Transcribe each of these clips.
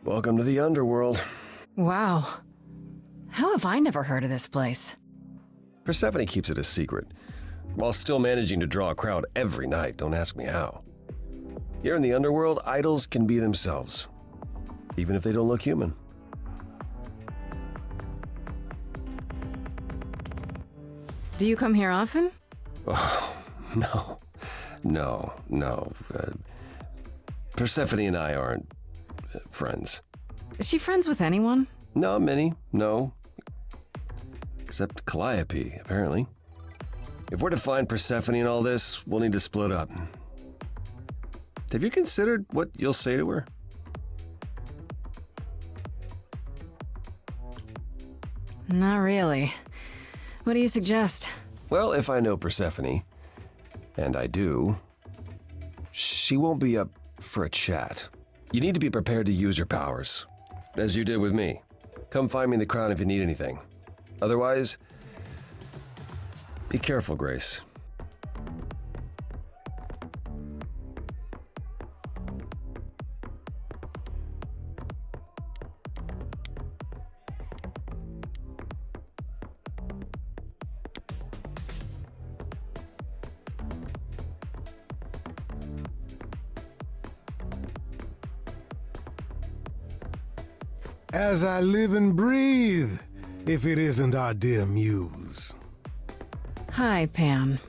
Welcome to the underworld. Wow. How have I never heard of this place? Persephone keeps it a secret, while still managing to draw a crowd every night, don't ask me how. Here in the underworld, idols can be themselves, even if they don't look human. Do you come here often? Oh, no. Persephone and I aren't friends. Is she friends with anyone? Not many, no. Except Calliope, apparently. If we're to find Persephone in all this, we'll need to split up. Have you considered what you'll say to her? Not really. What do you suggest? Well, if I know Persephone, and I do, she won't be up for a chat. You need to be prepared to use your powers, as you did with me. Come find me in the crown if you need anything. Otherwise, be careful, Grace. As I live and breathe, if it isn't our dear muse. Hi, Pan.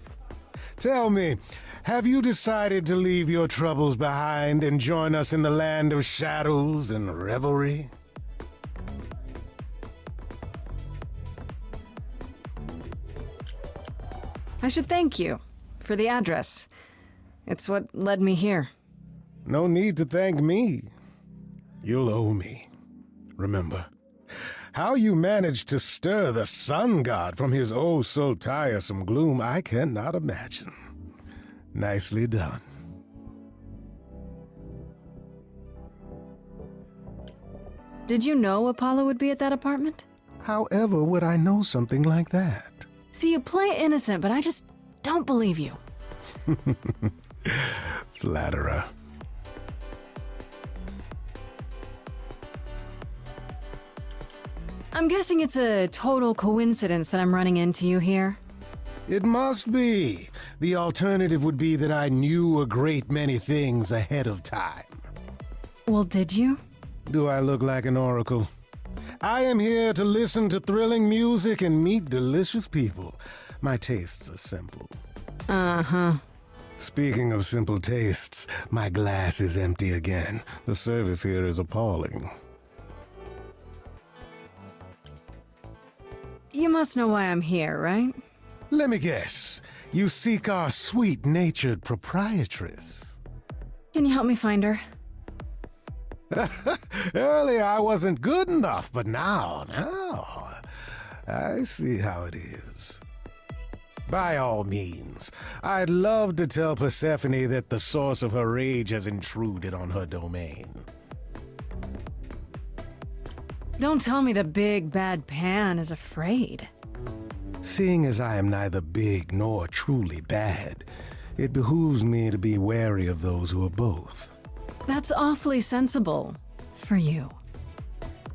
Tell me, have you decided to leave your troubles behind and join us in the land of shadows and revelry? I should thank you for the address. It's what led me here. No need to thank me. You'll owe me. Remember, how you managed to stir the sun god from his oh-so-tiresome gloom, I cannot imagine. Nicely done. Did you know Apollo would be at that apartment? However would I know something like that? See, you play innocent, but I just don't believe you. Flatterer. I'm guessing it's a total coincidence that I'm running into you here. It must be. The alternative would be that I knew a great many things ahead of time. Well, did you? Do I look like an oracle? I am here to listen to thrilling music and meet delicious people. My tastes are simple. Uh-huh. Speaking of simple tastes, my glass is empty again. The service here is appalling. You must know why I'm here, right? Let me guess. You seek our sweet-natured proprietress. Can you help me find her? Earlier I wasn't good enough, but now, I see how it is. By all means, I'd love to tell Persephone that the source of her rage has intruded on her domain. Don't tell me the big bad Pan is afraid. Seeing as I am neither big nor truly bad, it behooves me to be wary of those who are both. That's awfully sensible for you.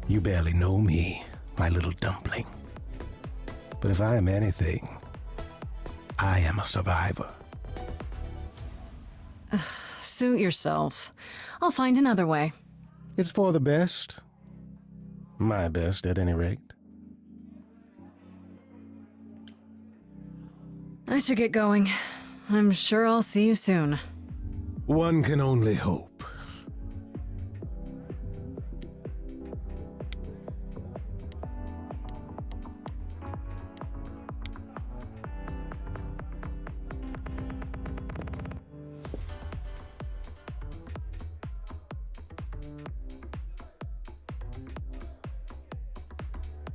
You barely know me, my little dumpling. But if I am anything, I am a survivor. Suit yourself. I'll find another way. It's for the best. My best, at any rate. I should get going. I'm sure I'll see you soon. One can only hope.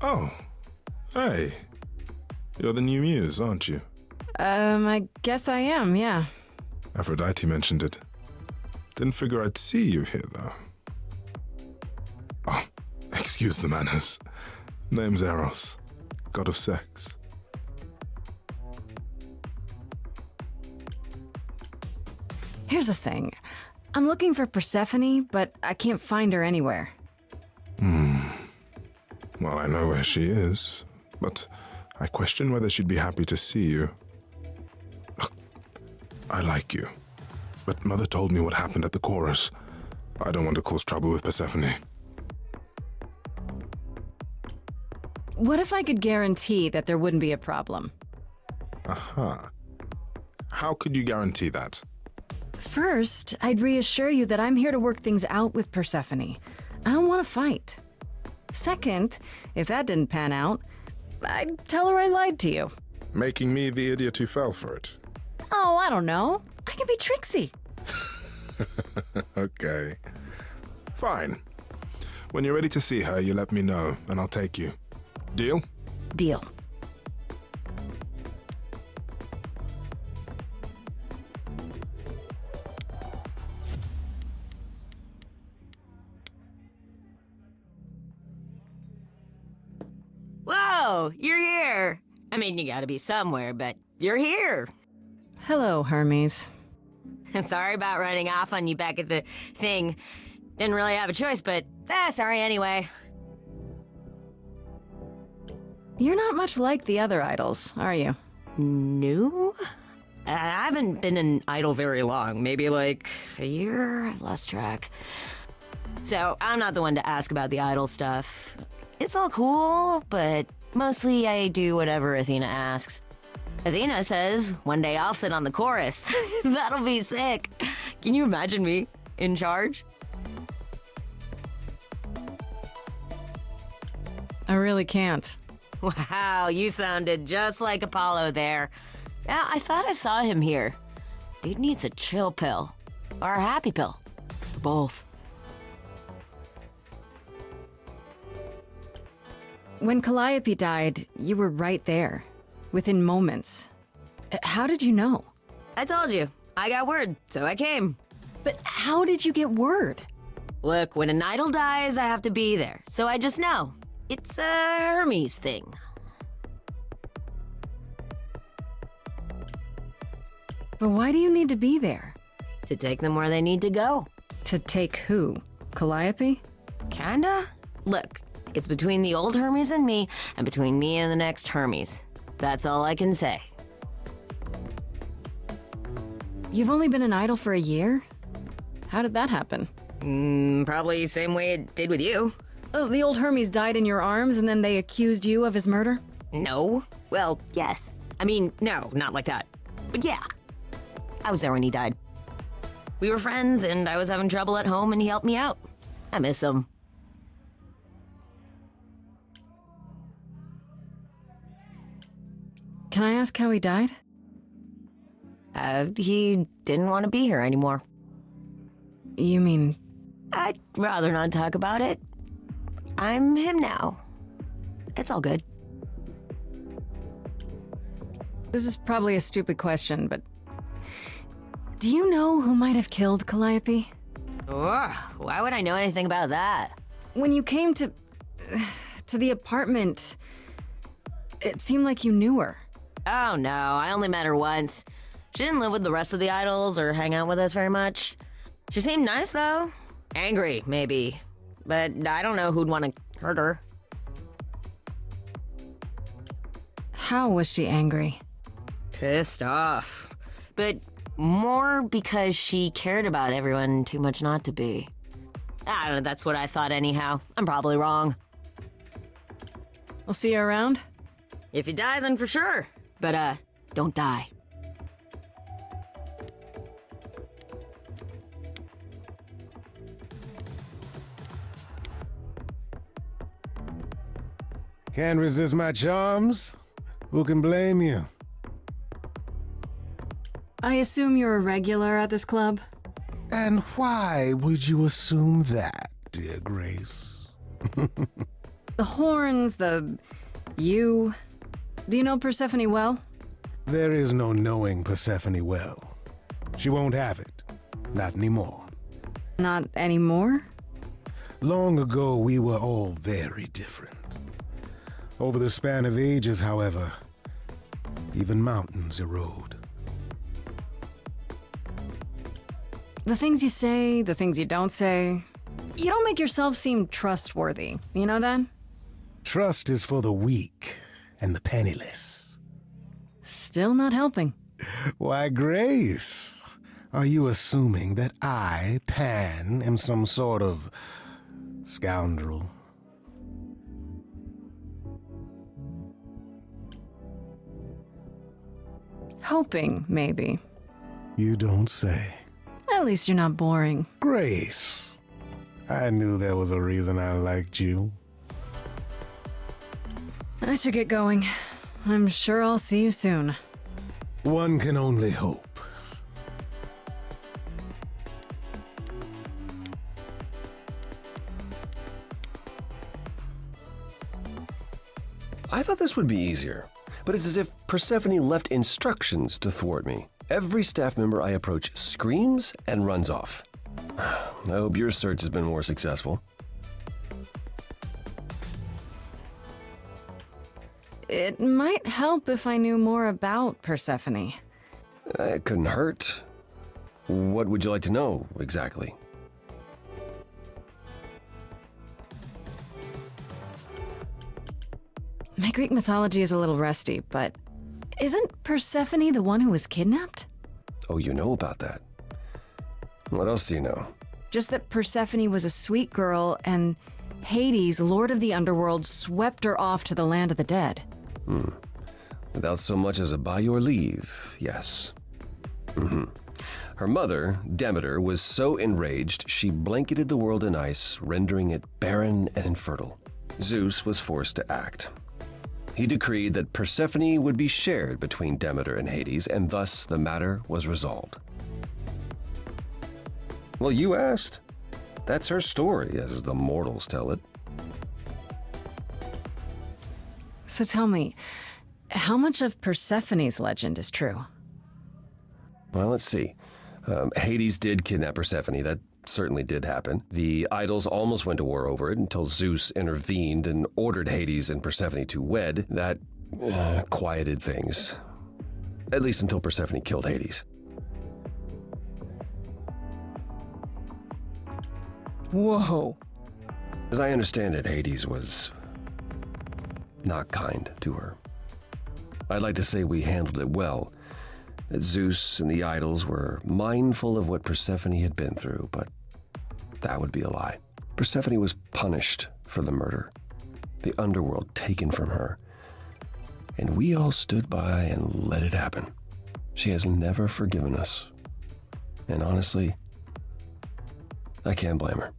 Oh, hey. You're the new muse, aren't you? I guess I am, yeah. Aphrodite mentioned it. Didn't figure I'd see you here, though. Oh, excuse the manners. Name's Eros, god of sex. Here's the thing. I'm looking for Persephone, but I can't find her anywhere. Well, I know where she is, but I question whether she'd be happy to see you. Look, I like you, but Mother told me what happened at the chorus. I don't want to cause trouble with Persephone. What if I could guarantee that there wouldn't be a problem? Aha. How could you guarantee that? First, I'd reassure you that I'm here to work things out with Persephone. I don't want to fight. Second, if that didn't pan out, I'd tell her I lied to you. Making me the idiot who fell for it. Oh, I don't know. I can be tricksy. Okay. Fine. When you're ready to see her, you let me know, and I'll take you. Deal? Deal. Whoa, you're here. I mean, you gotta be somewhere, but you're here. Hello, Hermes. Sorry about running off on you back at the thing. Didn't really have a choice, but sorry anyway. You're not much like the other idols, are you? New? I haven't been an idol very long. Maybe like a year? I've lost track. So, I'm not the one to ask about the idol stuff. It's all cool, but mostly I do whatever Athena asks. Athena says, one day I'll sit on the chorus. That'll be sick. Can you imagine me in charge? I really can't. Wow, you sounded just like Apollo there. Yeah, I thought I saw him here. Dude needs a chill pill. Or a happy pill. Both. When Calliope died, you were right there, within moments. How did you know? I told you. I got word, so I came. But how did you get word? Look, when an idol dies, I have to be there. So I just know. It's a Hermes thing. But why do you need to be there? To take them where they need to go. To take who? Calliope? Kinda? Look, it's between the old Hermes and me, and between me and the next Hermes. That's all I can say. You've only been an idol for a year? How did that happen? Probably same way it did with you. Oh, the old Hermes died in your arms and then they accused you of his murder? No. Well, yes. I mean, no, not like that. But yeah. I was there when he died. We were friends, and I was having trouble at home, and he helped me out. I miss him. Can I ask how he died? He didn't want to be here anymore. You mean... I'd rather not talk about it. I'm him now. It's all good. This is probably a stupid question, but... Do you know who might have killed Calliope? Ugh, why would I know anything about that? When you came to the apartment, it seemed like you knew her. Oh no, I only met her once. She didn't live with the rest of the idols or hang out with us very much. She seemed nice though. Angry, maybe. But I don't know who'd want to hurt her. How was she angry? Pissed off. But more because she cared about everyone too much not to be. I don't know, that's what I thought anyhow. I'm probably wrong. I'll see you around? If you die, then for sure. But, don't die. Can't resist my charms? Who can blame you? I assume you're a regular at this club? And why would you assume that, dear Grace? The horns, you. Do you know Persephone well? There is no knowing Persephone well. She won't have it. Not anymore. Not anymore? Long ago, we were all very different. Over the span of ages, however, even mountains erode. The things you say, the things you don't say. You don't make yourself seem trustworthy. You know that? Trust is for the weak and the penniless. Still not helping. Why, Grace, are you assuming that I, Pan, am some sort of scoundrel? Hoping, maybe. You don't say. At least you're not boring. Grace, I knew there was a reason I liked you. I should get going. I'm sure I'll see you soon. One can only hope. I thought this would be easier, but it's as if Persephone left instructions to thwart me. Every staff member I approach screams and runs off. I hope your search has been more successful. It might help if I knew more about Persephone. It couldn't hurt. What would you like to know, exactly? My Greek mythology is a little rusty, but isn't Persephone the one who was kidnapped? Oh, you know about that. What else do you know? Just that Persephone was a sweet girl and Hades, lord of the underworld, swept her off to the land of the dead. Without so much as a by your leave, yes. Her mother, Demeter, was so enraged she blanketed the world in ice, rendering it barren and infertile. Zeus was forced to act. He decreed that Persephone would be shared between Demeter and Hades, and thus the matter was resolved. Well, you asked. That's her story, as the mortals tell it. So tell me, how much of Persephone's legend is true? Well, let's see. Hades did kidnap Persephone. That certainly did happen. The idols almost went to war over it until Zeus intervened and ordered Hades and Persephone to wed. That quieted things. At least until Persephone killed Hades. Whoa. As I understand it, Hades was not kind to her. I'd like to say we handled it well, that Zeus and the idols were mindful of what Persephone had been through, but that would be a lie. Persephone was punished for the murder, the underworld taken from her, and we all stood by and let it happen. She has never forgiven us, and honestly, I can't blame her.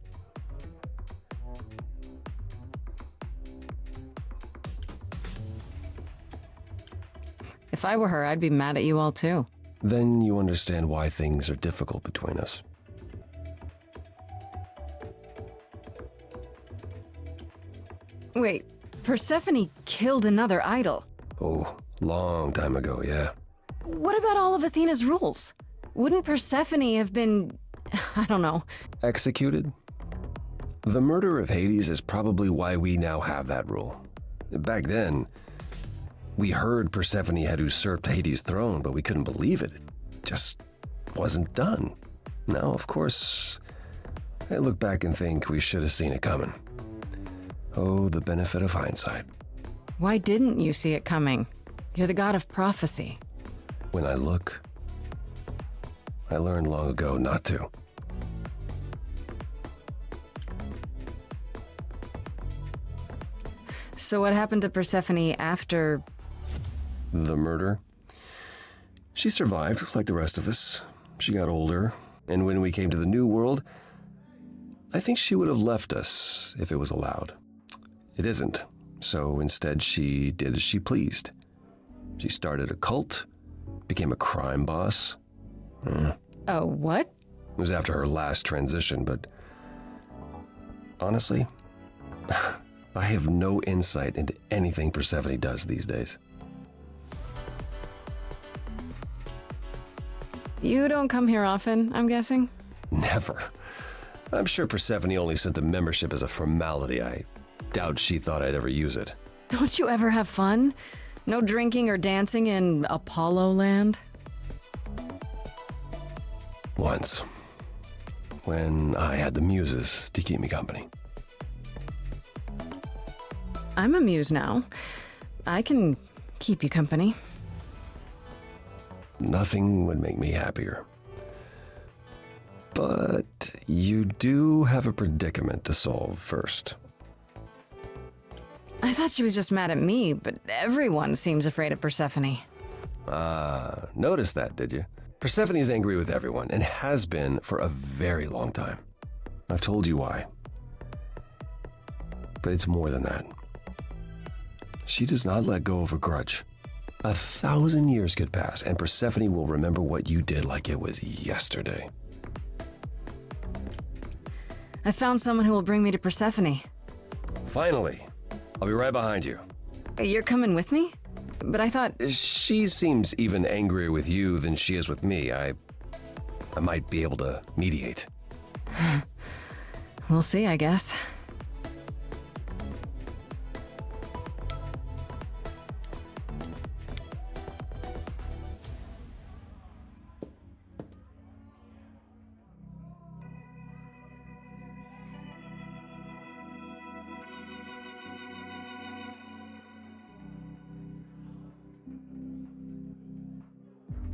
If I were her, I'd be mad at you all too. Then you understand why things are difficult between us. Wait, Persephone killed another idol. Oh, long time ago, yeah. What about all of Athena's rules? Wouldn't Persephone have been, I don't know. Executed? The murder of Hades is probably why we now have that rule. Back then, we heard Persephone had usurped Hades' throne, but we couldn't believe it. It just wasn't done. Now, of course, I look back and think we should have seen it coming. Oh, the benefit of hindsight. Why didn't you see it coming? You're the god of prophecy. When I look, I learned long ago not to. So what happened to Persephone after... The murder? She survived, like the rest of us. She got older, and when we came to the New World, I think she would have left us if it was allowed. It isn't, so instead she did as she pleased. She started a cult, became a crime boss. Oh, what? It was after her last transition, but honestly, I have no insight into anything Persephone does these days. You don't come here often, I'm guessing? Never. I'm sure Persephone only sent the membership as a formality. I doubt she thought I'd ever use it. Don't you ever have fun? No drinking or dancing in Apollo land? Once. When I had the muses to keep me company. I'm a muse now. I can keep you company. Nothing would make me happier. But you do have a predicament to solve first. I thought she was just mad at me, but everyone seems afraid of Persephone. Noticed that, did you? Persephone's angry with everyone, and has been for a very long time. I've told you why. But it's more than that. She does not let go of a grudge. 1,000 years could pass, and Persephone will remember what you did like it was yesterday. I found someone who will bring me to Persephone. Finally! I'll be right behind you. You're coming with me? But I thought... She seems even angrier with you than she is with me. I might be able to mediate. We'll see, I guess.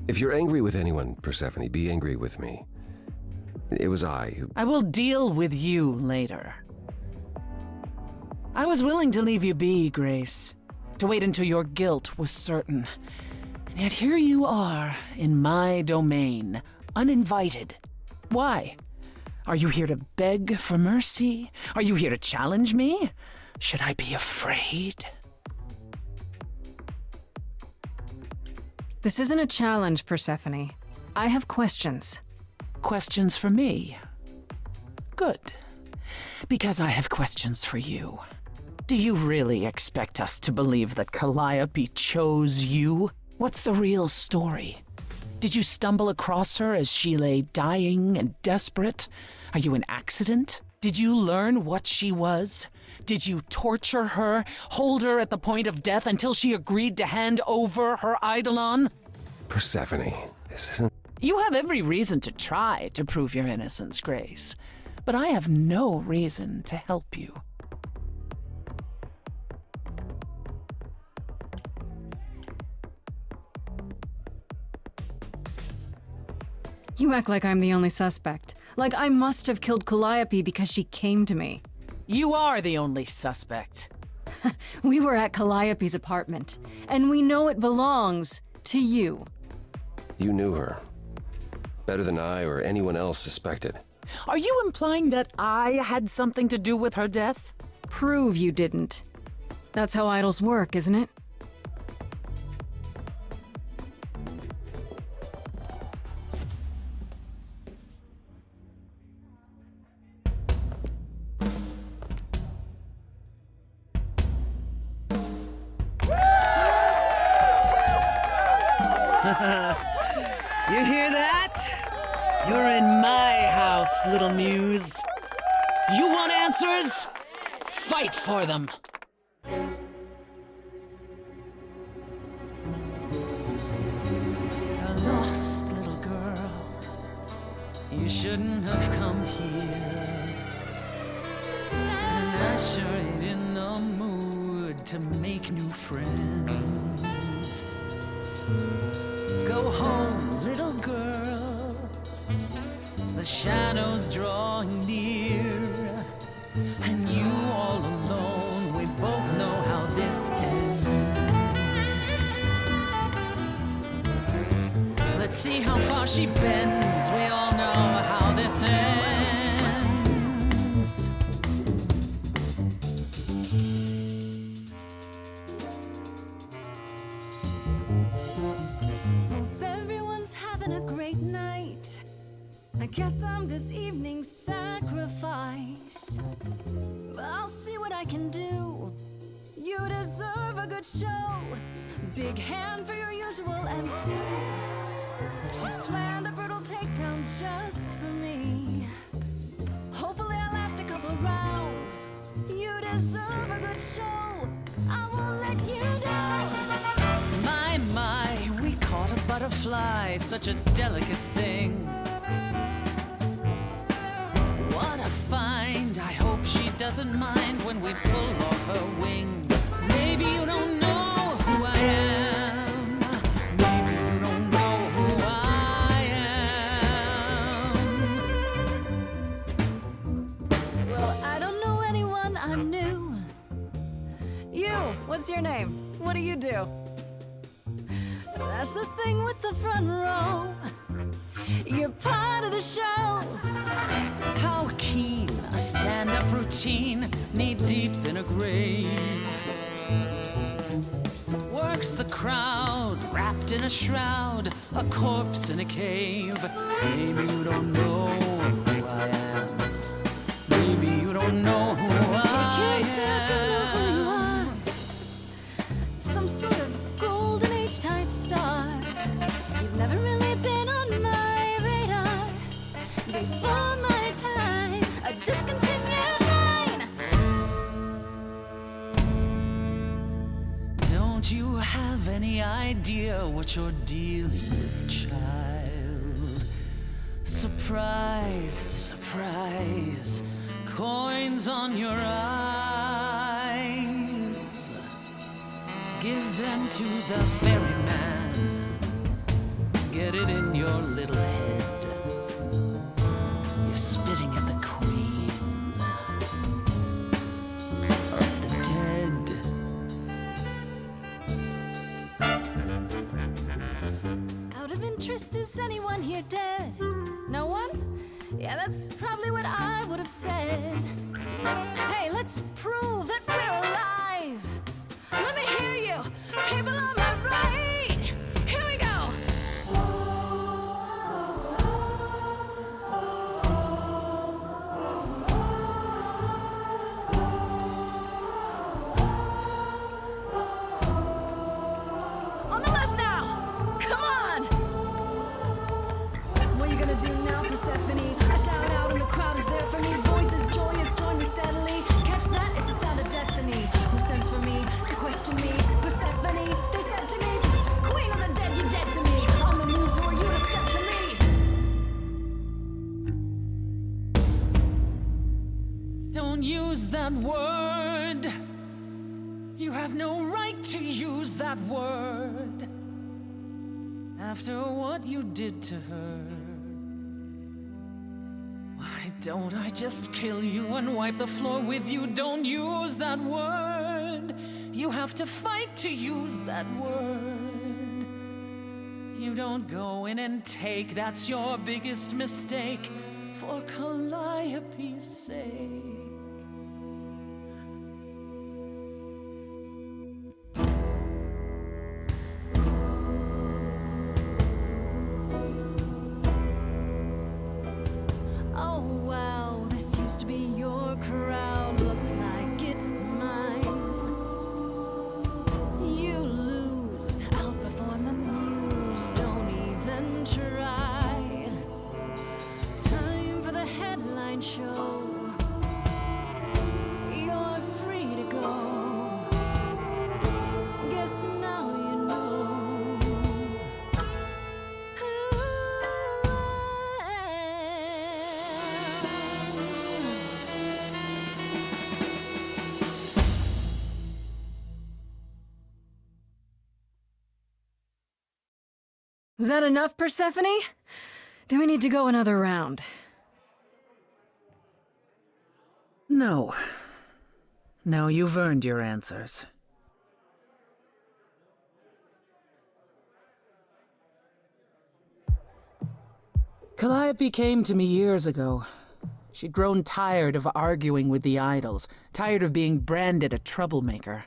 If you're angry with anyone, Persephone, be angry with me. It was I who... I will deal with you later. I was willing to leave you be, Grace, to wait until your guilt was certain. And yet here you are, in my domain, uninvited. Why? Are you here to beg for mercy? Are you here to challenge me? Should I be afraid? This isn't a challenge, Persephone. I have questions. Questions for me? Good. Because I have questions for you. Do you really expect us to believe that Calliope chose you? What's the real story? Did you stumble across her as she lay dying and desperate? Are you an accident? Did you learn what she was? Did you torture her, hold her at the point of death until she agreed to hand over her eidolon? Persephone, this isn't... You have every reason to try to prove your innocence, Grace, but I have no reason to help you. You act like I'm the only suspect. Like I must have killed Calliope because she came to me. You are the only suspect. We were at Calliope's apartment, and we know it belongs to you. You knew her. Better than I or anyone else suspected. Are you implying that I had something to do with her death? Prove you didn't. That's how idols work, isn't it? You hear that? You're in my house, little muse. You want answers? Fight for them. A lost little girl. You shouldn't have come here. And I sure ain't in the mood to make new friends. Go home, little girl. The shadows drawing near, and you all alone. We both know how this ends. Let's see how far she bends. We all know how this ends. A great night. I guess I'm this evening's sacrifice. I'll see what I can do. deserve a good show. Big hand for your usual MC. She's planned a brutal takedown just for me. Hopefully I'll last a couple rounds. You deserve a good show. I won't let you down. My, we caught a butterfly, such a delicate thing. What a find, I hope she doesn't mind when we pull off her wings. Maybe you don't know who I am. Maybe you don't know who I am. Well, I don't know anyone, I'm new. You, what's your name? What do you do? That's the thing with the front row. You're part of the show. How keen, a stand-up routine, knee-deep in a grave. Works the crowd, wrapped in a shroud, a corpse in a cave. Maybe you don't know who I am. Maybe you don't know who I Can't say I don't know who you am. are. Some sort of golden age type star. You've never really been on my radar. Before my time, a discontinued line. Don't you have any idea what you're dealing with, child? Surprise, surprise, coins on your eyes. Give them to the ferryman. Get it in your little head. You're spitting at the queen of the dead. Out of interest, is anyone here dead? No one? Yeah, that's probably what I would have said. Hey, let's prove that we're alive. Let me hear you, people on my right. Here we go. On the left now. Come on. What are you gonna do now, Persephone? I shout out and the crowd is there for me. Voices joyous, join me steadily. Catch that, it's the sound of destiny. Who sends for me to question me? Persephone, they said to me, Queen of the dead, you're dead to me. On the moves, who are you to step to me? Don't use that word. You have no right to use that word. After what you did to her, why don't I just kill you and wipe the floor with you? Don't use that word. You have to fight to use that word. You don't go in and take, that's your biggest mistake, for Calliope's sake. Oh wow, this used to be your crowd. Looks like it's mine. You lose, outperform a muse. Don't even try. Time for the headline show. You're free to go. Guess now you know who I Is that enough, Persephone? Do we need to go another round? No. No, you've earned your answers. Calliope came to me years ago. She'd grown tired of arguing with the idols, tired of being branded a troublemaker.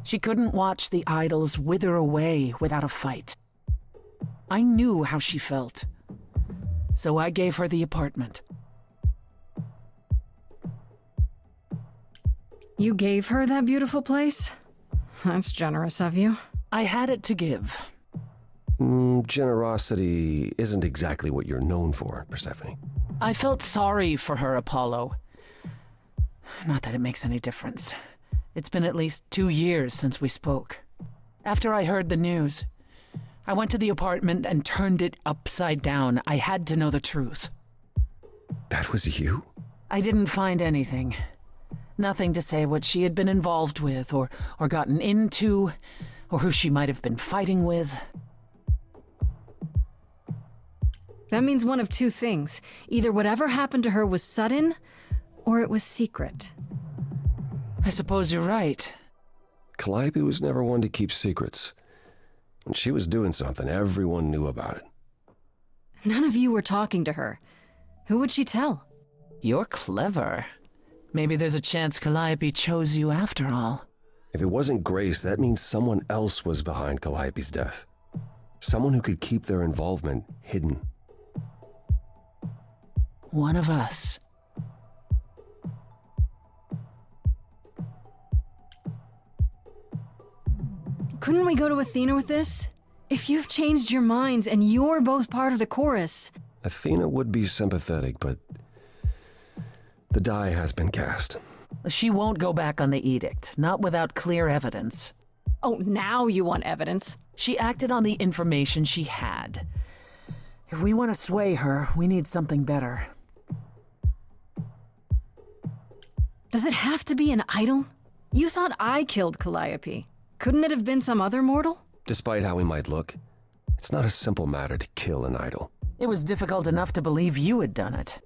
She couldn't watch the idols wither away without a fight. I knew how she felt, so I gave her the apartment. You gave her that beautiful place? That's generous of you. I had it to give. Generosity isn't exactly what you're known for, Persephone. I felt sorry for her, Apollo. Not that it makes any difference. It's been at least 2 years since we spoke. After I heard the news, I went to the apartment and turned it upside down. I had to know the truth. That was you? I didn't find anything. Nothing to say what she had been involved with, or gotten into, or who she might have been fighting with. That means one of two things. Either whatever happened to her was sudden, or it was secret. I suppose you're right. Calliope was never one to keep secrets. When she was doing something, everyone knew about it. None of you were talking to her. Who would she tell? You're clever. Maybe there's a chance Calliope chose you after all. If it wasn't Grace, that means someone else was behind Calliope's death. Someone who could keep their involvement hidden. One of us. Couldn't we go to Athena with this? If you've changed your minds and you're both part of the chorus. Athena would be sympathetic, but the die has been cast. She won't go back on the edict, not without clear evidence. Oh, now you want evidence. She acted on the information she had. If we want to sway her, we need something better. Does it have to be an idol? You thought I killed Calliope. Couldn't it have been some other mortal? Despite how he might look, it's not a simple matter to kill an idol. It was difficult enough to believe you had done it.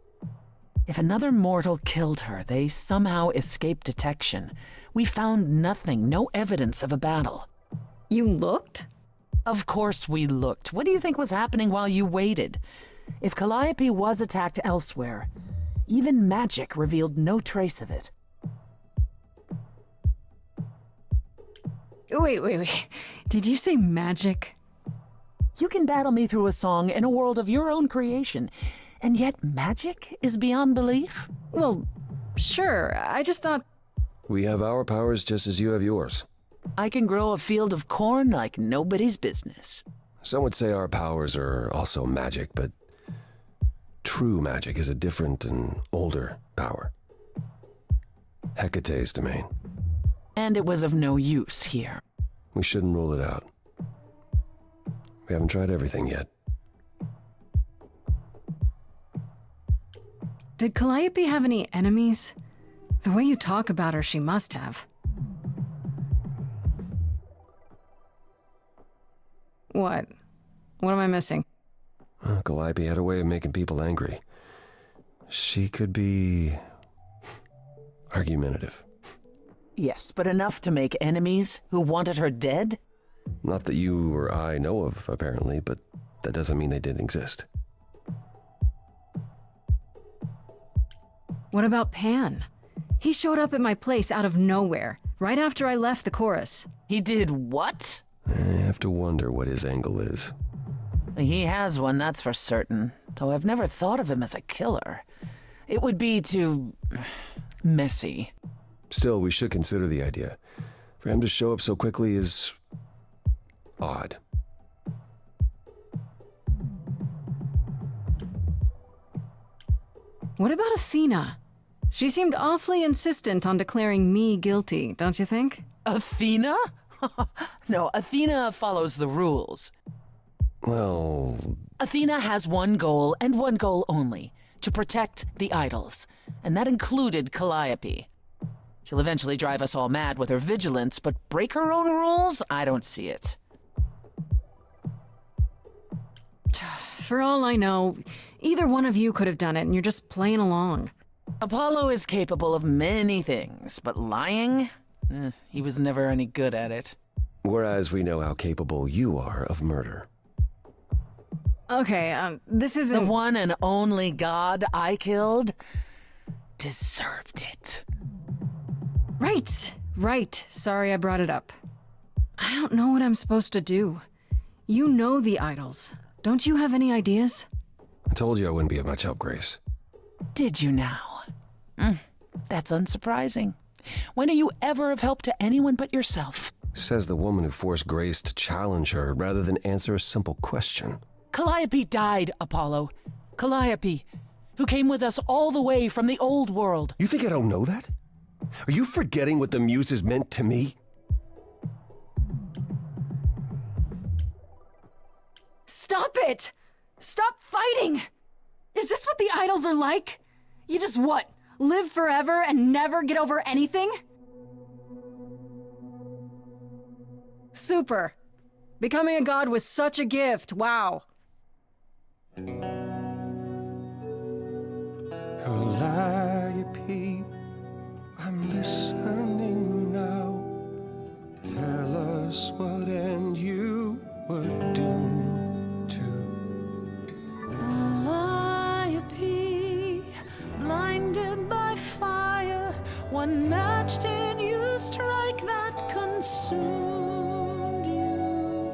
If another mortal killed her, they somehow escaped detection. We found nothing, no evidence of a battle. You looked? Of course we looked. What do you think was happening while you waited? If Calliope was attacked elsewhere, even magic revealed no trace of it. Wait. Did you say magic? You can battle me through a song in a world of your own creation, and yet magic is beyond belief? Well, sure. I just thought... We have our powers just as you have yours. I can grow a field of corn like nobody's business. Some would say our powers are also magic, but true magic is a different and older power. Hecate's domain. And it was of no use here. We shouldn't rule it out. We haven't tried everything yet. Did Calliope have any enemies? The way you talk about her, she must have. What? What am I missing? Calliope had a way of making people angry. She could be argumentative. Yes, but enough to make enemies who wanted her dead? Not that you or I know of, apparently, but that doesn't mean they didn't exist. What about Pan? He showed up at my place out of nowhere, right after I left the chorus. He did what? I have to wonder what his angle is. He has one, that's for certain. Though I've never thought of him as a killer. It would be too... messy. Still, we should consider the idea. For him to show up so quickly is... odd. What about Athena? She seemed awfully insistent on declaring me guilty, don't you think? Athena? No, Athena follows the rules. Well... Athena has one goal, and one goal only. To protect the idols. And that included Calliope. She'll eventually drive us all mad with her vigilance, but break her own rules? I don't see it. For all I know, either one of you could have done it and you're just playing along. Apollo is capable of many things, but lying? He was never any good at it. Whereas we know how capable you are of murder. Okay, this isn't... The one and only god I killed deserved it. Right. Sorry I brought it up. I don't know what I'm supposed to do. You know the idols. Don't you have any ideas? I told you I wouldn't be of much help, Grace. Did you now? That's unsurprising. When are you ever of help to anyone but yourself? Says the woman who forced Grace to challenge her rather than answer a simple question. Calliope died, Apollo. Calliope, who came with us all the way from the old world. You think I don't know that? Are you forgetting what the Muses meant to me? Stop it! Stop fighting! Is this what the idols are like? You just what? Live forever and never get over anything? Super. Becoming a god was such a gift, wow. Calliope, I'm listening now. Tell us what end you were doomed to. Calliope, blinded by fire, one match did you strike that consumed you.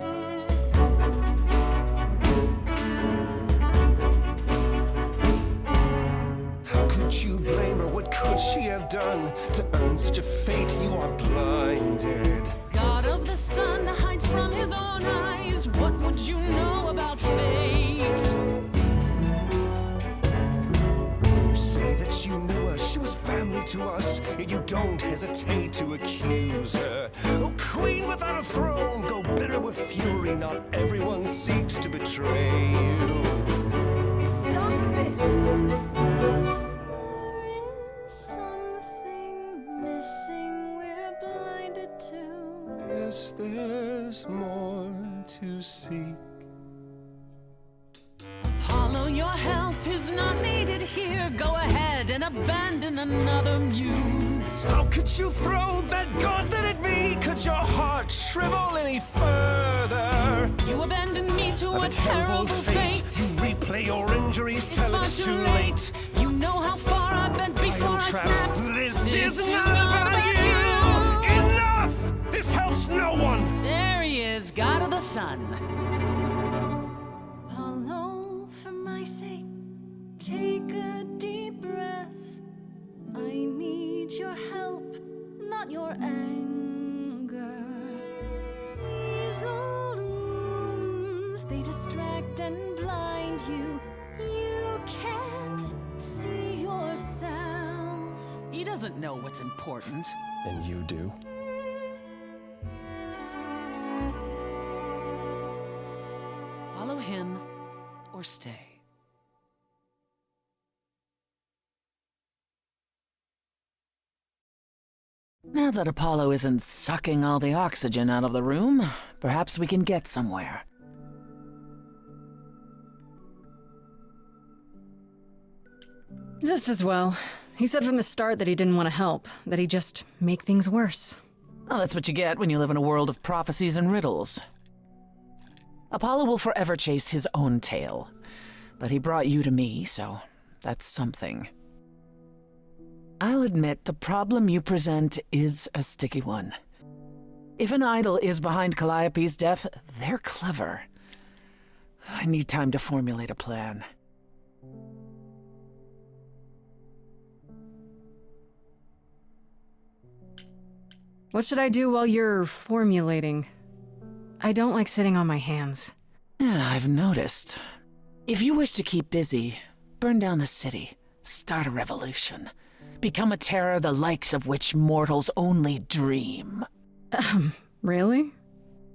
How could you blame her? What could she have done to earn such a fate? You are blinded. God of the sun hides from his own eyes. What would you know about fate? You say that you knew her, she was family to us, yet you don't hesitate to accuse her. Oh, queen without a throne, go bitter with fury. Not everyone seeks to betray you. Stop this! There is something missing we're blinded to. Yes, there's more to seek. Apollo, your help is not needed here. Go ahead and abandon another muse. How could you throw that gauntlet at me? Could your heart shrivel any further? You abandoned me to a Terrible terrible fate. You replay your injuries It's till far it's too too late. You know how far I've been before I Trapped. snapped. This is not not about about you. Enough! This helps no one. There he is, God of the sun. Apollo, for my sake, take a deep breath. I need your help, not your anger. These old wounds, they distract and blind you. You can't see yourselves. He doesn't know what's important. And you do? Follow him or stay. Now that Apollo isn't sucking all the oxygen out of the room, perhaps we can get somewhere. Just as well. He said from the start that he didn't want to help, that he'd just make things worse. Well, that's what you get when you live in a world of prophecies and riddles. Apollo will forever chase his own tail. But he brought you to me, so that's something. I'll admit the problem you present is a sticky one. If an idol is behind Calliope's death, they're clever. I need time to formulate a plan. What should I do while you're formulating? I don't like sitting on my hands. Yeah, I've noticed. If you wish to keep busy, burn down the city, start a revolution, become a terror the likes of which mortals only dream. Really?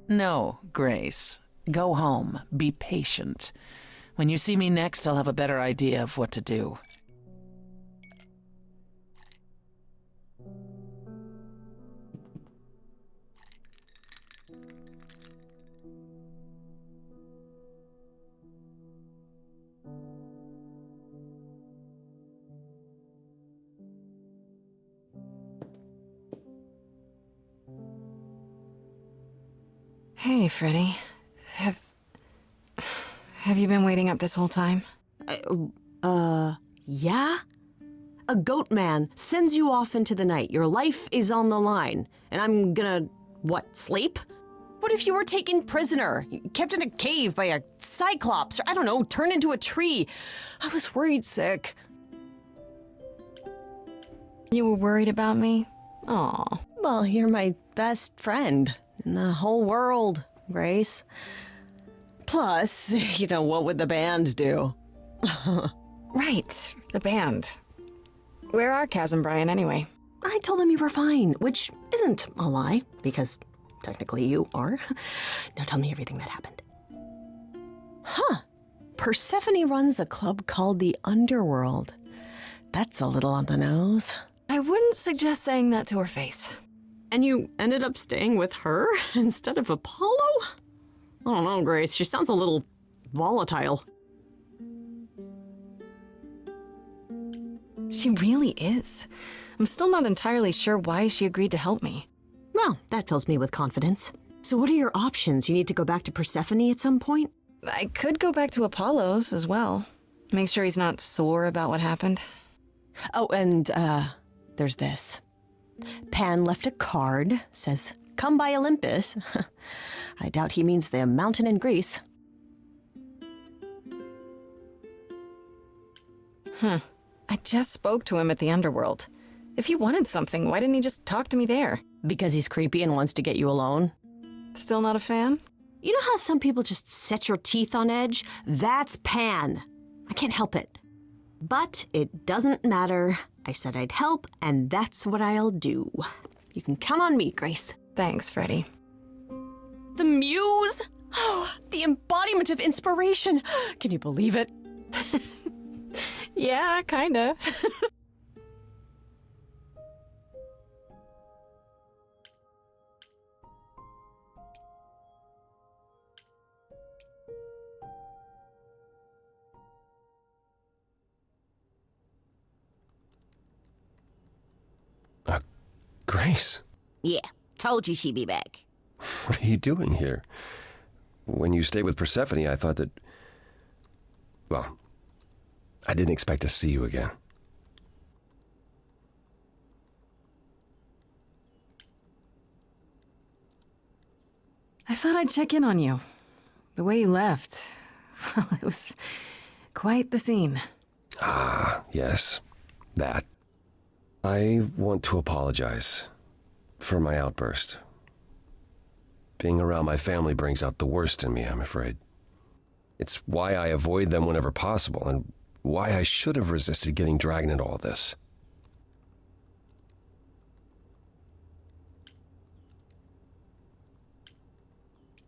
No, Grace. Go home. Be patient. When you see me next, I'll have a better idea of what to do. Hey, Freddy. Have you been waiting up this whole time? Yeah? A goat man sends you off into the night. Your life is on the line. And I'm gonna, what, sleep? What if you were taken prisoner, kept in a cave by a cyclops, or I don't know, turned into a tree? I was worried sick. You were worried about me? Aw. Well, you're my best friend in the whole world, Grace. Plus, what would the band do? Right, the band. Where are Kaz and Brian anyway? I told them you were fine, which isn't a lie, because technically you are. Now tell me everything that happened. Huh. Persephone runs a club called the Underworld. That's a little on the nose. I wouldn't suggest saying that to her face. And you ended up staying with her instead of Apollo? I don't know, Grace. She sounds a little volatile. She really is. I'm still not entirely sure why she agreed to help me. Well, that fills me with confidence. So what are your options? You need to go back to Persephone at some point? I could go back to Apollo's as well. Make sure he's not sore about what happened. Oh, and, there's this. Pan left a card, says, "Come by Olympus." I doubt he means the mountain in Greece. I just spoke to him at the Underworld. If he wanted something, why didn't he just talk to me there? Because he's creepy and wants to get you alone. Still not a fan? You know how some people just set your teeth on edge? That's Pan. I can't help it. But it doesn't matter. I said I'd help, and that's what I'll do. You can count on me, Grace. Thanks, Freddie. The muse? Oh, the embodiment of inspiration. Can you believe it? Yeah, kinda. Grace, Yeah, told you she'd be back. what are you doing here? When you stayed with Persephone, I thought that... Well, I didn't expect to see you again. I thought I'd check in on you. The way you left, well, it was quite the scene. Ah, yes, that. I want to apologize for my outburst. Being around my family brings out the worst in me, I'm afraid. It's why I avoid them whenever possible, and why I should have resisted getting dragged into all this.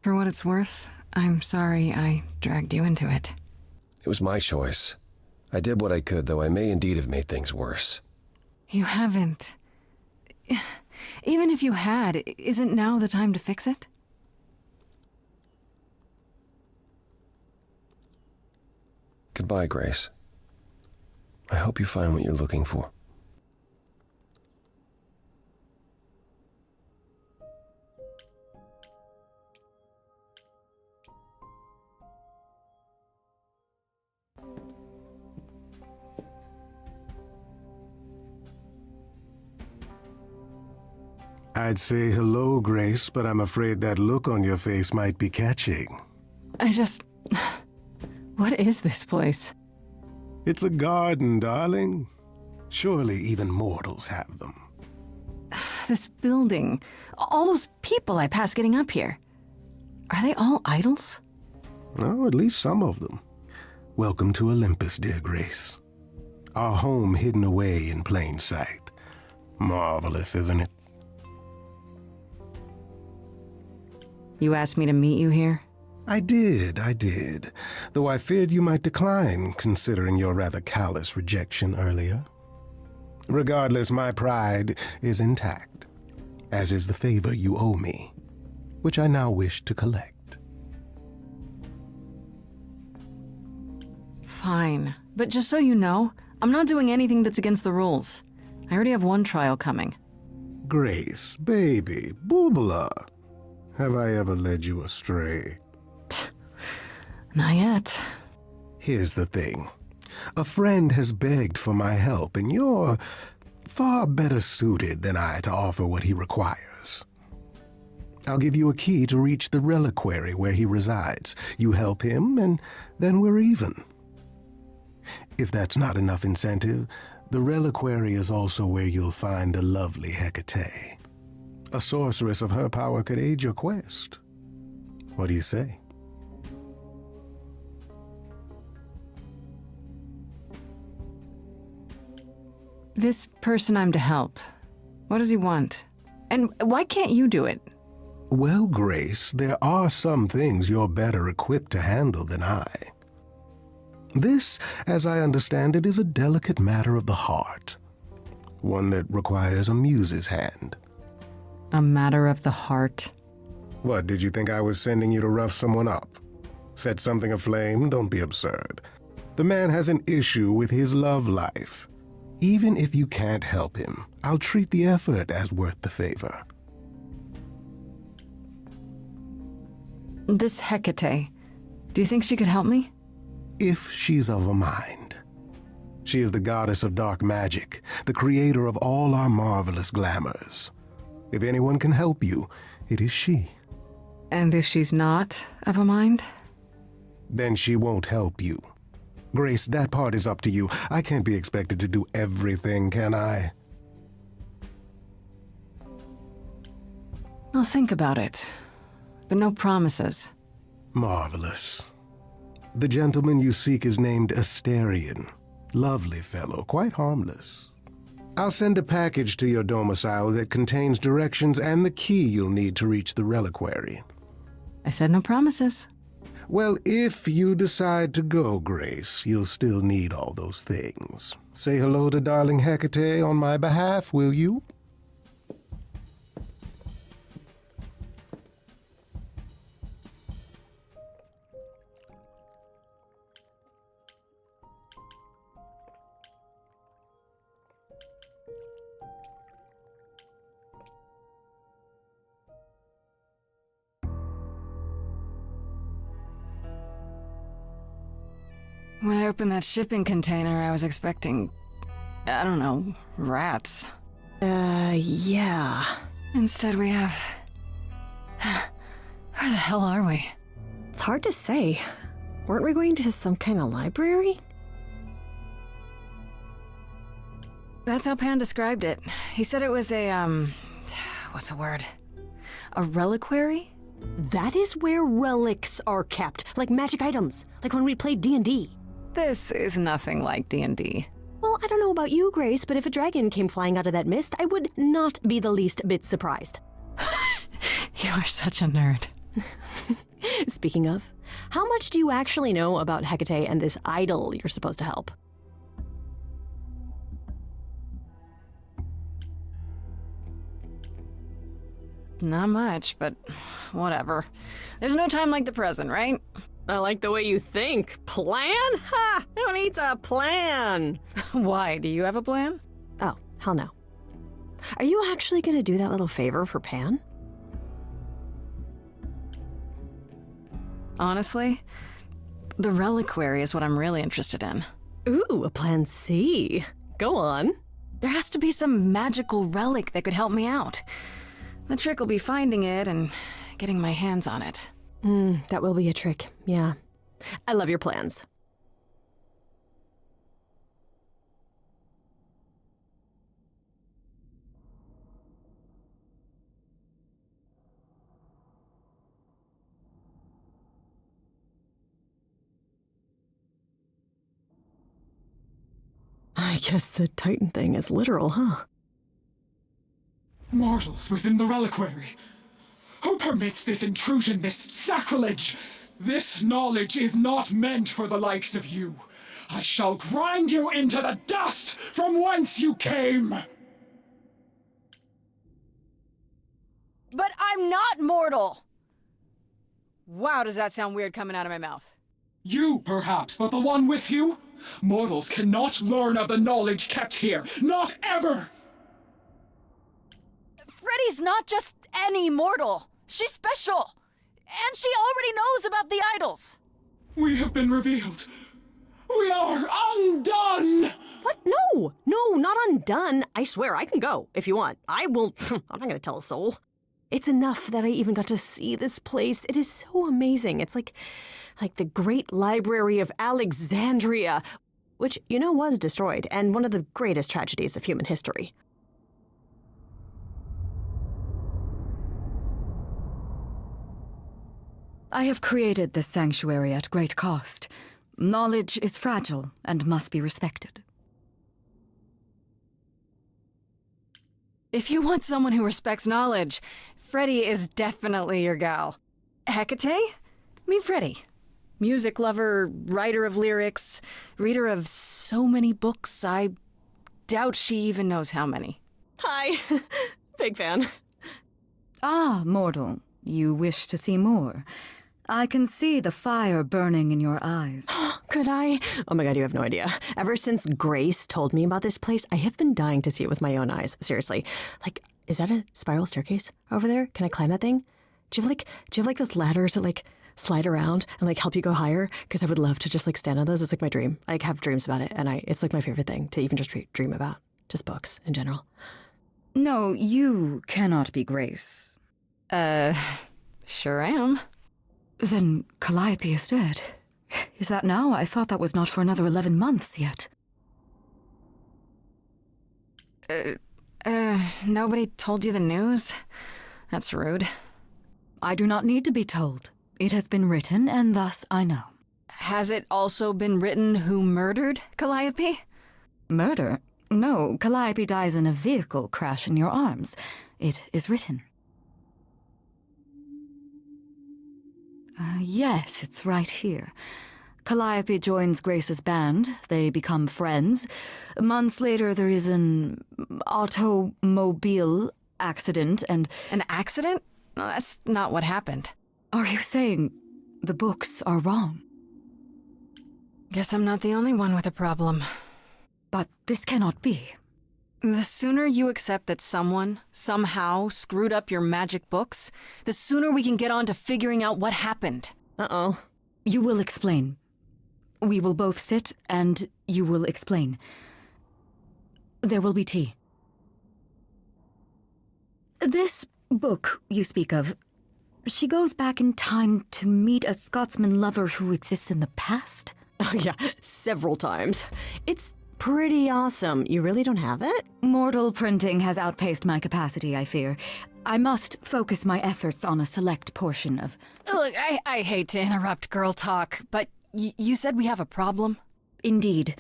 For what it's worth, I'm sorry I dragged you into it. It was my choice. I did what I could, though I may indeed have made things worse. You haven't. Even if you had, isn't now the time to fix it? Goodbye, Grace. I hope you find what you're looking for. I'd say hello, Grace, but I'm afraid that look on your face might be catching. What is this place? It's a garden, darling. Surely even mortals have them. This building. All those people I pass getting up here. Are they all idols? Oh, at least some of them. Welcome to Olympus, dear Grace. Our home hidden away in plain sight. Marvelous, isn't it? You asked me to meet you here? I did. Though I feared you might decline, considering your rather callous rejection earlier. Regardless, my pride is intact, as is the favor you owe me, which I now wish to collect. Fine. But just so you know, I'm not doing anything that's against the rules. I already have one trial coming. Grace, baby, boobala. Have I ever led you astray? Not yet. Here's the thing. A friend has begged for my help, and you're far better suited than I to offer what he requires. I'll give you a key to reach the reliquary where he resides. You help him, and then we're even. If that's not enough incentive, The reliquary is also where you'll find the lovely Hecate. A sorceress of her power could aid your quest. What do you say? This person I'm to help, what does he want? And why can't you do it? Well, Grace, there are some things you're better equipped to handle than I. This, as I understand it, is a delicate matter of the heart. One that requires a muse's hand. A matter of the heart. What, did you think I was sending you to rough someone up? Set something aflame? Don't be absurd. The man has an issue with his love life. Even if you can't help him, I'll treat the effort as worth the favor. This Hecate, do you think she could help me? If she's of a mind. She is the goddess of dark magic, the creator of all our marvelous glamours. If anyone can help you, it is she. And if she's not of a mind? Then she won't help you. Grace, that part is up to you. I can't be expected to do everything, can I? I'll think about it, but no promises. Marvelous. The gentleman you seek is named Asterion. Lovely fellow, quite harmless. I'll send a package to your domicile that contains directions and the key you'll need to reach the reliquary. I said no promises. Well, if you decide to go, Grace, you'll still need all those things. Say hello to darling Hecate on my behalf, will you? When I opened that shipping container, I was expecting, I don't know, rats. Yeah. Instead we have... Where the hell are we? It's hard to say. Weren't we going to some kind of library? That's how Pan described it. He said it was a, what's the word? A reliquary? That is where relics are kept, like magic items, like when we played D&D. This is nothing like D&D. Well, I don't know about you, Grace, but if a dragon came flying out of that mist, I would not be the least bit surprised. You are such a nerd. Speaking of, how much do you actually know about Hecate and this idol you're supposed to help? Not much, but whatever. There's no time like the present, right? I like the way you think. Plan? Ha! Who needs a plan? Why? Do you have a plan? Oh, hell no. Are you actually gonna do that little favor for Pan? Honestly, the reliquary is what I'm really interested in. Ooh, a plan C. Go on. There has to be some magical relic that could help me out. The trick will be finding it and getting my hands on it. That will be a trick, yeah. I love your plans. I guess the Titan thing is literal, huh? Mortals within the reliquary. Who permits this intrusion, this sacrilege? This knowledge is not meant for the likes of you. I shall grind you into the dust from whence you came! But I'm not mortal! Wow, does that sound weird coming out of my mouth? You, perhaps, but the one with you? Mortals cannot learn of the knowledge kept here. Not ever! Freddy's not just any mortal. She's special. And she already knows about the idols. We have been revealed. We are undone! What? No! No, not undone. I swear, I can go if you want. I will. I'm not gonna tell a soul. It's enough that I even got to see this place. It is so amazing. It's like the Great Library of Alexandria. which, was destroyed, and one of the greatest tragedies of human history. I have created this sanctuary at great cost. Knowledge is fragile and must be respected. If you want someone who respects knowledge, Freddie is definitely your gal. Hecate? Meet Freddie. Music lover, writer of lyrics, reader of so many books, I doubt she even knows how many. Hi. Big fan. Ah, mortal, you wish to see more. I can see the fire burning in your eyes. Could I? Oh my god, you have no idea. Ever since Grace told me about this place, I have been dying to see it with my own eyes. Seriously. Like, is that a spiral staircase over there? Can I climb that thing? Do you have those ladders that slide around and help you go higher? Because I would love to just stand on those. It's my dream. I have dreams about it, and it's my favorite thing to even just dream about. Just books in general. No, you cannot be Grace. Sure am. Then Calliope is dead. Is that now? I thought that was not for another 11 months yet. Nobody told you the news? That's rude. I do not need to be told. It has been written, and thus I know. Has it also been written who murdered Calliope? Murder? No, Calliope dies in a vehicle crash in your arms. It is written. Yes, it's right here. Calliope joins Grace's band. They become friends. Months later, there is an automobile accident and... An accident? No, that's not what happened. Are you saying the books are wrong? Guess I'm not the only one with a problem. But this cannot be. The sooner you accept that someone, somehow, screwed up your magic books, the sooner we can get on to figuring out what happened. Uh-oh. You will explain. We will both sit, and you will explain. There will be tea. This book you speak of, she goes back in time to meet a Scotsman lover who exists in the past? Oh yeah, several times. It's pretty awesome. You really don't have it? Mortal printing has outpaced my capacity, I fear. I must focus my efforts on a select portion of... Look, I hate to interrupt girl talk, but you said we have a problem? Indeed.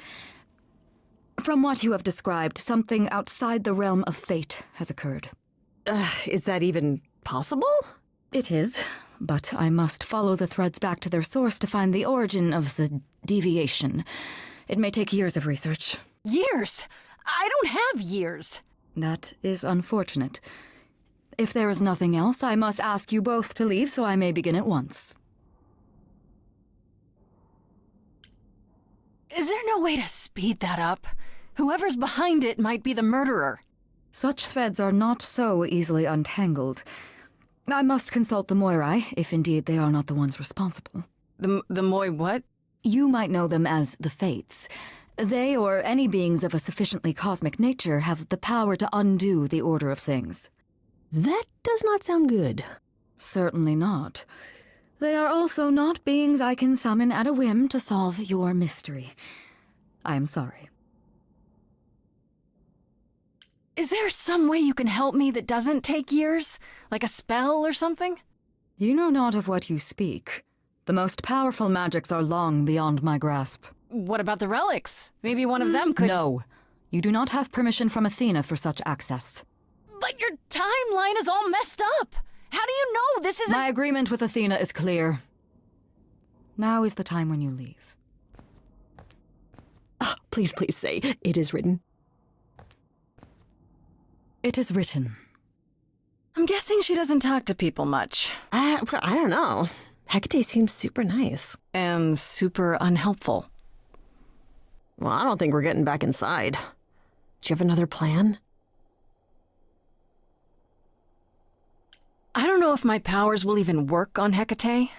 From what you have described, something outside the realm of fate has occurred. Is that even possible? It is, but I must follow the threads back to their source to find the origin of the deviation. It may take years of research. Years? I don't have years. That is unfortunate. If there is nothing else, I must ask you both to leave so I may begin at once. Is there no way to speed that up? Whoever's behind it might be the murderer. Such threads are not so easily untangled. I must consult the Moirai, if indeed they are not the ones responsible. The Moi what? You might know them as the Fates. They, or any beings of a sufficiently cosmic nature, have the power to undo the order of things. That does not sound good. Certainly not. They are also not beings I can summon at a whim to solve your mystery. I am sorry. Is there some way you can help me that doesn't take years? Like a spell or something? You know not of what you speak. The most powerful magics are long beyond my grasp. What about the relics? Maybe one of them could— No. You do not have permission from Athena for such access. But your timeline is all messed up! How do you know this isn't— My agreement with Athena is clear. Now is the time when you leave. Please say, it is written. It is written. I'm guessing she doesn't talk to people much. I don't know. Hecate seems super nice. And super unhelpful. Well, I don't think we're getting back inside. Do you have another plan? I don't know if my powers will even work on Hecate,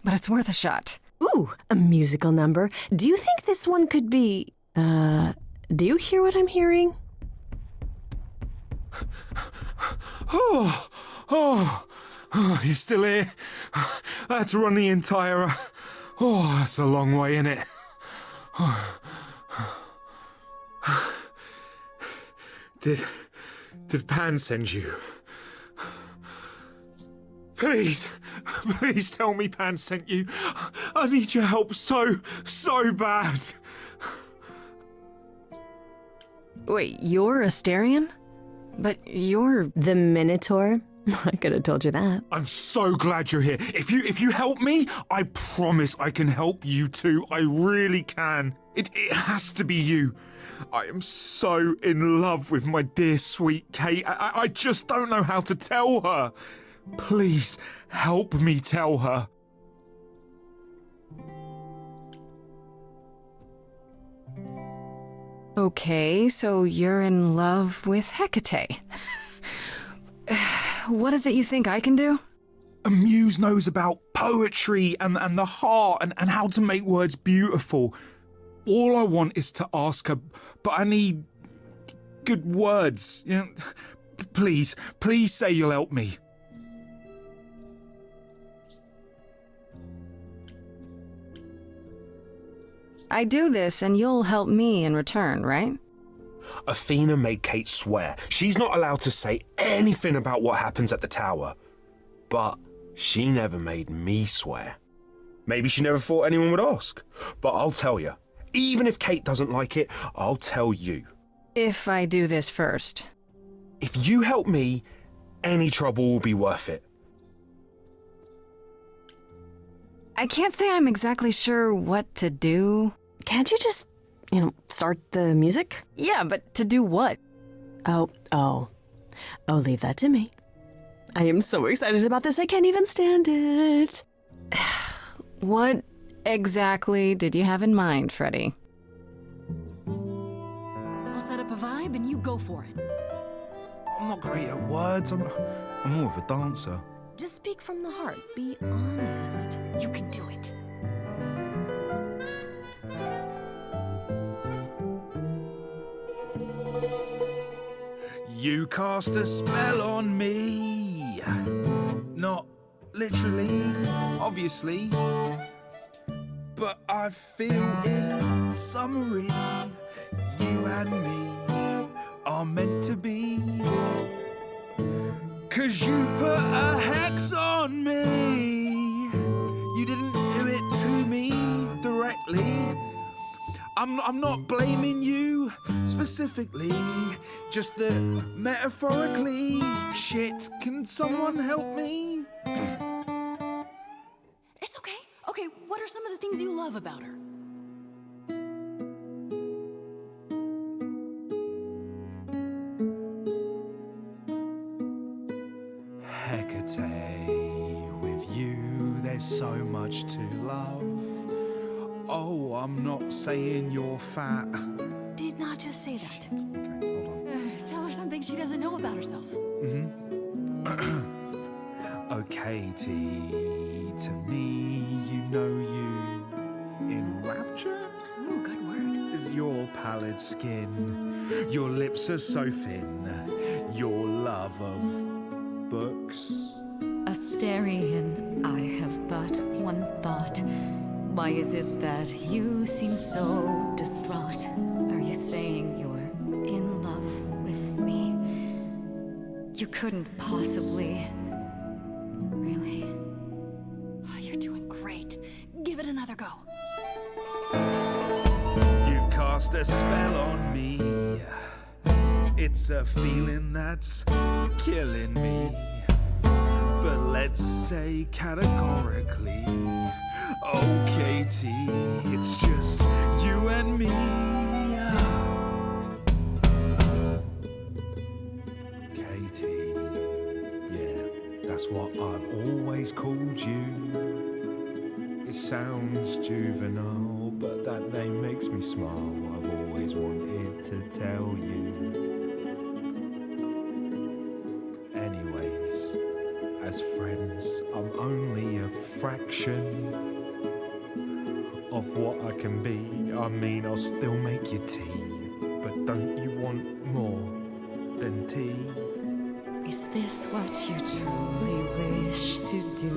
but it's worth a shot. Ooh, a musical number. Do you think this one could be... do you hear what I'm hearing? Oh, you still here? I had to run the entire... that's a long way, innit? Did Pan send you? Please tell me Pan sent you. I need your help so bad. Wait, you're Asterion? But you're... The Minotaur? I could have told you that. I'm so glad you're here. If you help me, I promise I can help you too. I really can. It has to be you. I am so in love with my dear sweet Kate. I just don't know how to tell her. Please help me tell her. Okay, so you're in love with Hecate. What is it you think I can do? A muse knows about poetry and the heart and how to make words beautiful. All I want is to ask her, but I need good words. You know, please say you'll help me. I do this and you'll help me in return, right? Athena made Kate swear she's not allowed to say anything about what happens at the tower. But she never made me swear. Maybe she never thought anyone would ask. But I'll tell you, even if Kate doesn't like it, I'll tell you. If I do this first. If you help me, any trouble will be worth it. I can't say I'm exactly sure what to do. Can't you just, start the music? Yeah, but to do what? Oh, leave that to me. I am so excited about this, I can't even stand it. What exactly did you have in mind, Freddy? I'll set up a vibe and you go for it. I'm not great at words. I'm more of a dancer. Just speak from the heart. Be honest. You can do it. You cast a spell on me. Not literally, obviously. But I feel in summary, you and me are meant to be. 'Cause you put a hex on me. You didn't do it to me directly. I'm not blaming you specifically, just that metaphorically. Shit, can someone help me? It's okay. Okay, what are some of the things you love about her? Hecate, with you there's so much to love. Oh, I'm not saying you're fat. Did not just say that. Okay, hold on. Tell her something she doesn't know about herself. Oh, Katie, to me, you know you enrapture? Ooh, good word. Is your pallid skin, your lips are so thin, your love of books. Asterion, I have but one thought. Why is it that you seem so distraught? Are you saying you're in love with me? You couldn't possibly. Really? Oh, you're doing great. Give it another go. You've cast a spell on me. It's a feeling that's killing me. But let's say categorically, oh, Katie, it's just you and me. Katie, yeah, that's what I've always called you. It sounds juvenile, but that name makes me smile. I've always wanted to tell you. Anyways, as friends, I'm only a fraction of what I can be. I mean, I'll still make you tea, but don't you want more than tea? Is this what you truly wish to do?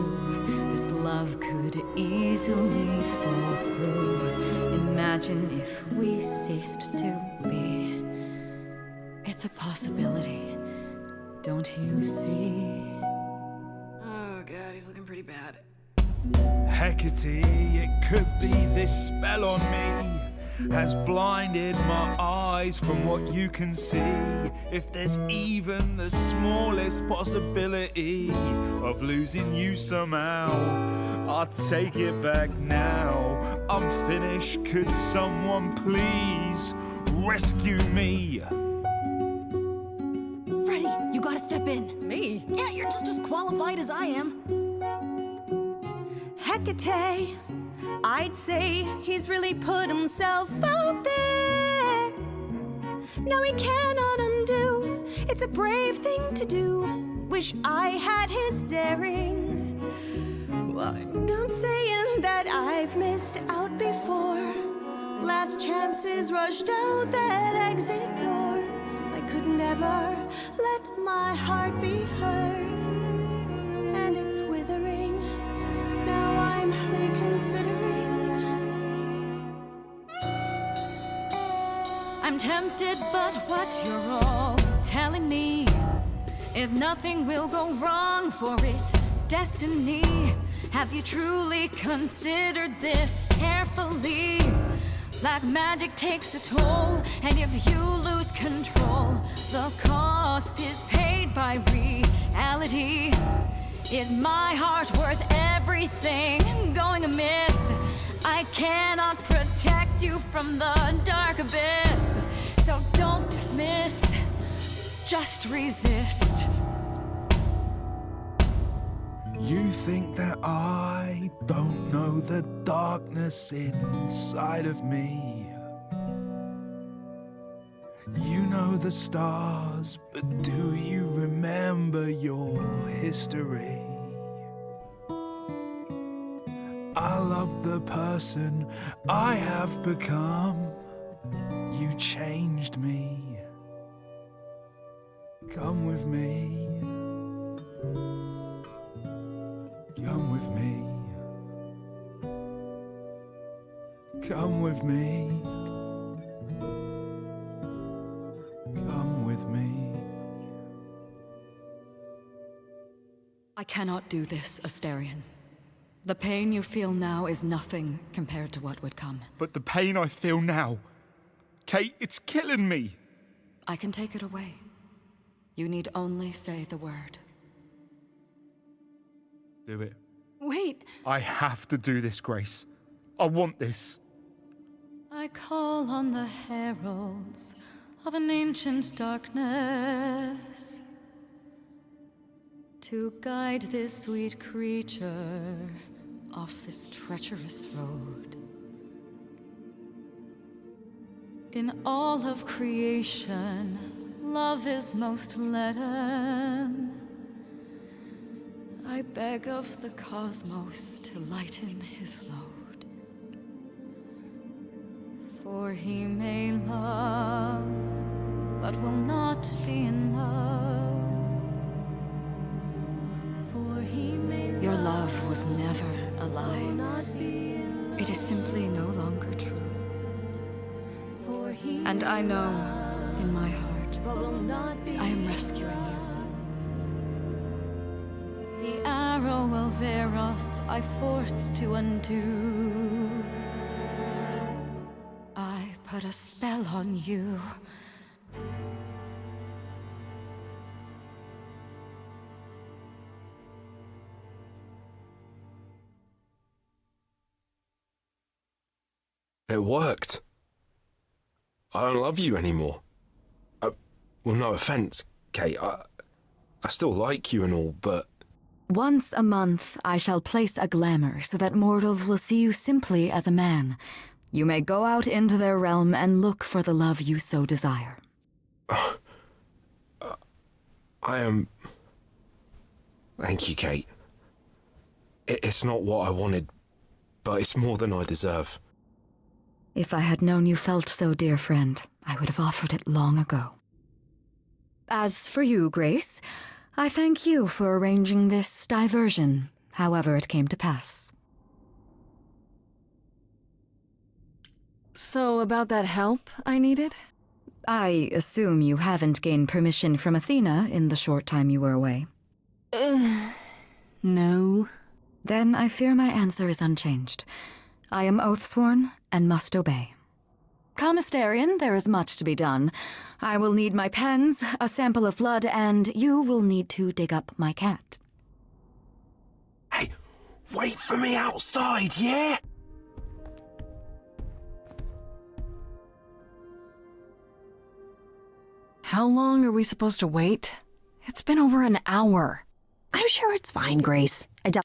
This love could could easily fall through. Imagine if we ceased to be. It's a possibility, don't you see? Oh god, he's looking pretty bad. Hecate, it could be this spell on me has blinded my eyes from what you can see. If there's even the smallest possibility of losing you somehow, I'll take it back now. I'm finished, could someone please rescue me? Freddy, you gotta step in. Me? Yeah, you're just as qualified as I am. Hecate, I'd say he's really put himself out there. Now he cannot undo. It's a brave thing to do. Wish I had his daring. I'm saying that I've missed out before. Last chances rushed out that exit door. I could never let my heart be heard, and it's withering. Now I'm reconsidering. I'm tempted, but what you're all telling me is nothing will go wrong, for it's destiny. Have you truly considered this carefully? Black magic takes a toll, and if you lose control, the cost is paid by reality. Is my heart worth everything going amiss? I cannot protect you from the dark abyss. So don't dismiss, just resist. You think that I don't know the darkness inside of me. You know the stars, but do you remember your history? I love the person I have become. You changed me. Come with me. Come with me. Come with me. Come with me. I cannot do this, Asterion. The pain you feel now is nothing compared to what would come. But the pain I feel now, Kate, it's killing me. I can take it away. You need only say the word. Do it. Wait! I have to do this, Grace. I want this. I call on the heralds of an ancient darkness to guide this sweet creature off this treacherous road. In all of creation, love is most leaden. I beg of the cosmos to lighten his load. For he may love, but will not be in love. For he may Your love was never a lie. It is simply no longer true. And I know, in my heart, I am rescuing you. The arrow of Eros I forced to undo. I put a spell on you. It worked. I don't love you anymore. Well, no offense, Kate. I still like you and all, but... Once a month, I shall place a glamour so that mortals will see you simply as a man. You may go out into their realm and look for the love you so desire. I am... Thank you, Kate. It's not what I wanted, but it's more than I deserve. If I had known you felt so, dear friend, I would have offered it long ago. As for you, Grace, I thank you for arranging this diversion, however it came to pass. So, about that help I needed? I assume you haven't gained permission from Athena in the short time you were away. No. Then I fear my answer is unchanged. I am oath-sworn and must obey. Commissarian, there is much to be done. I will need my pens, a sample of blood, and you will need to dig up my cat. Hey, wait for me outside, yeah? How long are we supposed to wait? It's been over an hour. I'm sure it's fine, Grace. I doubt